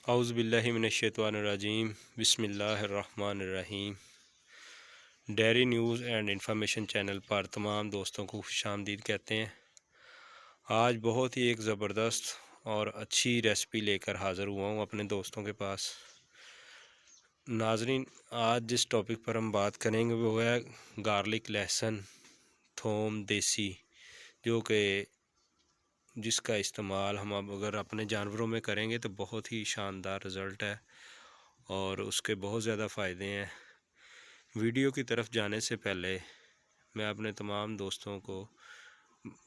औज़ु बिल्लाहि मिनश्शैतानिर्रजीम बिस्मिल्लाहिर्रहमानिर्रहीम। Dairy news and information channel पर तमाम दोस्तों को खुशामदीद कहते हैं। आज बहुत ही एक ज़बरदस्त और अच्छी रेसिपी लेकर हाज़िर हुआ हूँ अपने दोस्तों के पास। नाज़रीन, आज जिस टॉपिक पर हम बात करेंगे वो है गार्लिक, लहसुन, थोम देसी, जो कि जिसका इस्तेमाल हम अब अगर अपने जानवरों में करेंगे तो बहुत ही शानदार रिज़ल्ट है और उसके बहुत ज़्यादा फ़ायदे हैं। वीडियो की तरफ जाने से पहले मैं अपने तमाम दोस्तों को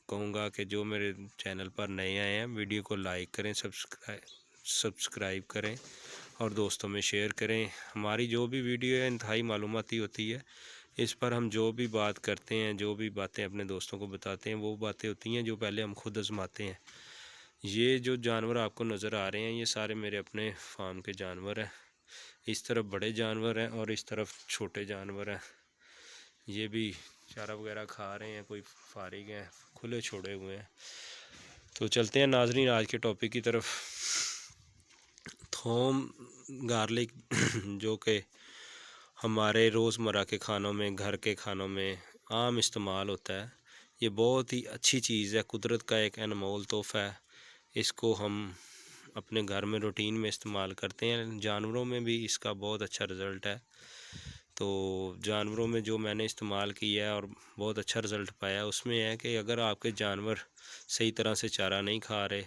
कहूँगा कि जो मेरे चैनल पर नए आए हैं, वीडियो को लाइक करें, सब्सक्राइब करें और दोस्तों में शेयर करें। हमारी जो भी वीडियो है इंतहाई मालूमाती होती है। इस पर हम जो भी बात करते हैं, जो भी बातें अपने दोस्तों को बताते हैं, वो बातें होती हैं जो पहले हम खुद आजमाते हैं। ये जो जानवर आपको नज़र आ रहे हैं, ये सारे मेरे अपने फार्म के जानवर हैं। इस तरफ बड़े जानवर हैं और इस तरफ छोटे जानवर हैं। ये भी चारा वगैरह खा रहे हैं, कोई फारिग हैं, खुले छोड़े हुए हैं। तो चलते हैं नाज़रीन आज के टॉपिक की तरफ। थोम, गार्लिक जो कि हमारे रोज़मर्रा के खानों में, घर के खानों में आम इस्तेमाल होता है। ये बहुत ही अच्छी चीज़ है, कुदरत का एक अनमोल तोहफ़ा है। इसको हम अपने घर में रूटीन में इस्तेमाल करते हैं। जानवरों में भी इसका बहुत अच्छा रिज़ल्ट है। तो जानवरों में जो मैंने इस्तेमाल किया है और बहुत अच्छा रिज़ल्ट पाया, उसमें है कि अगर आपके जानवर सही तरह से चारा नहीं खा रहे,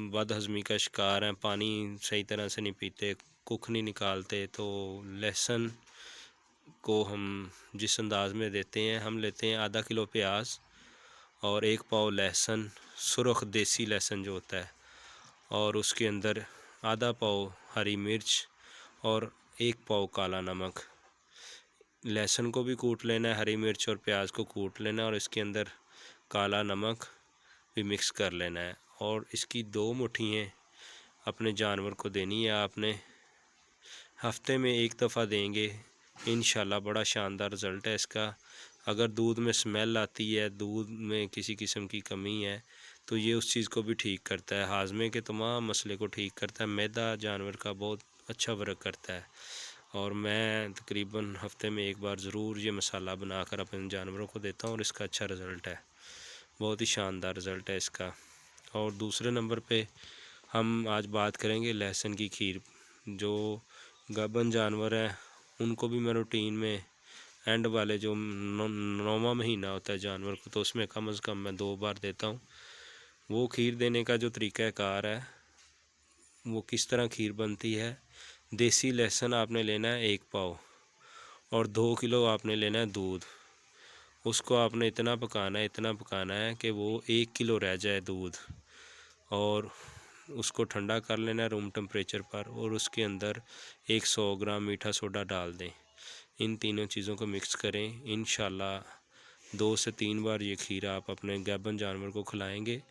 बदहज़मी का शिकार हैं, पानी सही तरह से नहीं पीते, कुख नहीं निकालते, तो लहसुन को हम जिस अंदाज में देते हैं, हम लेते हैं आधा किलो प्याज और 1 पाव लहसुन, सुरख देसी लहसुन जो होता है, और उसके अंदर आधा पाव हरी मिर्च और 1 पाव काला नमक। लहसुन को भी कूट लेना है, हरी मिर्च और प्याज को कूट लेना है और इसके अंदर काला नमक भी मिक्स कर लेना है और इसकी 2 मुट्ठियाँ अपने जानवर को देनी है। आपने हफ्ते में 1 दफ़ा देंगे, इंशाल्लाह बड़ा शानदार रिज़ल्ट है इसका। अगर दूध में स्मेल आती है, दूध में किसी किस्म की कमी है, तो ये उस चीज़ को भी ठीक करता है। हाजमे के तमाम मसले को ठीक करता है। मैदा जानवर का बहुत अच्छा वर्क करता है और मैं तकरीबन हफ्ते में 1 बार ज़रूर ये मसाला बनाकर अपने जानवरों को देता हूँ और इसका अच्छा रिज़ल्ट है, बहुत ही शानदार रिज़ल्ट है इसका। और दूसरे नंबर पे हम आज बात करेंगे लहसुन की खीर। जो गाभिन जानवर हैं उनको भी मैं रूटीन में एंड वाले जो 9वां महीना होता है जानवर को, तो उसमें कम से कम मैं 2 बार देता हूँ। वो खीर देने का जो तरीक़ाकार है, वो किस तरह खीर बनती है। देसी लहसुन आपने लेना है 1 पाव और 2 किलो आपने लेना है दूध। उसको आपने इतना पकाना है कि वो 1 किलो रह जाए दूध, और उसको ठंडा कर लेना है रूम टेम्परेचर पर, और उसके अंदर 100 ग्राम मीठा सोडा डाल दें। इन तीनों चीज़ों को मिक्स करें। इंशाल्लाह 2 से 3 बार ये खीर आप अपने गाभिन जानवर को खिलाएंगे।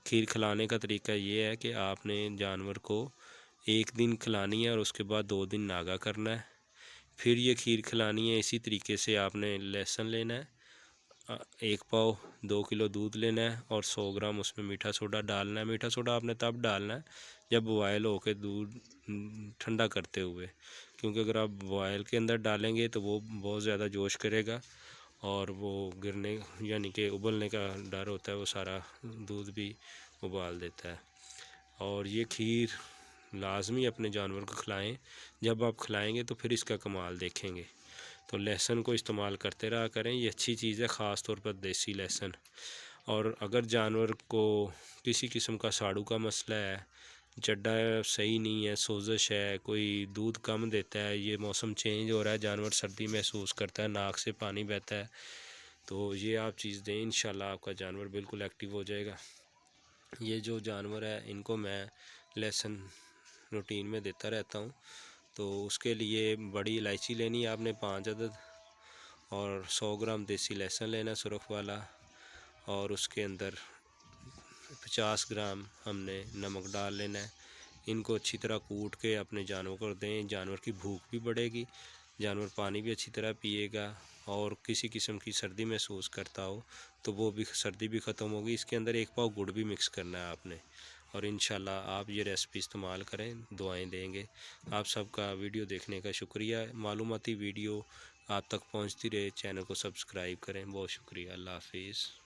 खीर खिलाने का तरीका ये है कि आपने जानवर को 1 दिन खिलानी है और उसके बाद 2 दिन नागा करना है, फिर ये खीर खिलानी है। इसी तरीके से आपने लहसुन लेना है, 1 पाव, 2 किलो दूध लेना है और 100 ग्राम उसमें मीठा सोडा डालना है। मीठा सोडा आपने तब डालना है जब बॉयल होकर दूध ठंडा करते हुए, क्योंकि अगर आप बॉयल के अंदर डालेंगे तो वो बहुत ज़्यादा जोश करेगा और वो गिरने यानी कि उबलने का डर होता है, वो सारा दूध भी उबाल देता है। और ये खीर लाजमी अपने जानवर को खिलाएं। जब आप खिलाएंगे तो फिर इसका कमाल देखेंगे। तो लहसुन को इस्तेमाल करते रहा करें, ये अच्छी चीज़ है, ख़ास तौर पर देसी लहसुन। और अगर जानवर को किसी किस्म का साड़ू का मसला है, चड्डा सही नहीं है, सोजिश है, कोई दूध कम देता है, ये मौसम चेंज हो रहा है, जानवर सर्दी महसूस करता है, नाक से पानी बहता है, तो ये आप चीज़ दें, इंशाल्लाह आपका जानवर बिल्कुल एक्टिव हो जाएगा। ये जो जानवर है इनको मैं लहसुन रूटीन में देता रहता हूँ। तो उसके लिए बड़ी इलायची लेनी है आपने 5 अदद, और 100 ग्राम देसी लहसुन लेना सुरख वाला, और उसके अंदर 50 ग्राम हमने नमक डाल लेना है। इनको अच्छी तरह कूट के अपने जानवर को दें। जानवर की भूख भी बढ़ेगी, जानवर पानी भी अच्छी तरह पिएगा, और किसी किस्म की सर्दी महसूस करता हो तो वो भी सर्दी भी ख़त्म होगी। इसके अंदर 1 पाव गुड़ भी मिक्स करना है आपने, और इंशाल्लाह आप ये रेसिपी इस्तेमाल करें, दुआएं देंगे। आप सबका वीडियो देखने का शुक्रिया। मालूमाती वीडियो आप तक पहुंचती रहे, चैनल को सब्सक्राइब करें। बहुत शुक्रिया। अल्लाह हाफिज़।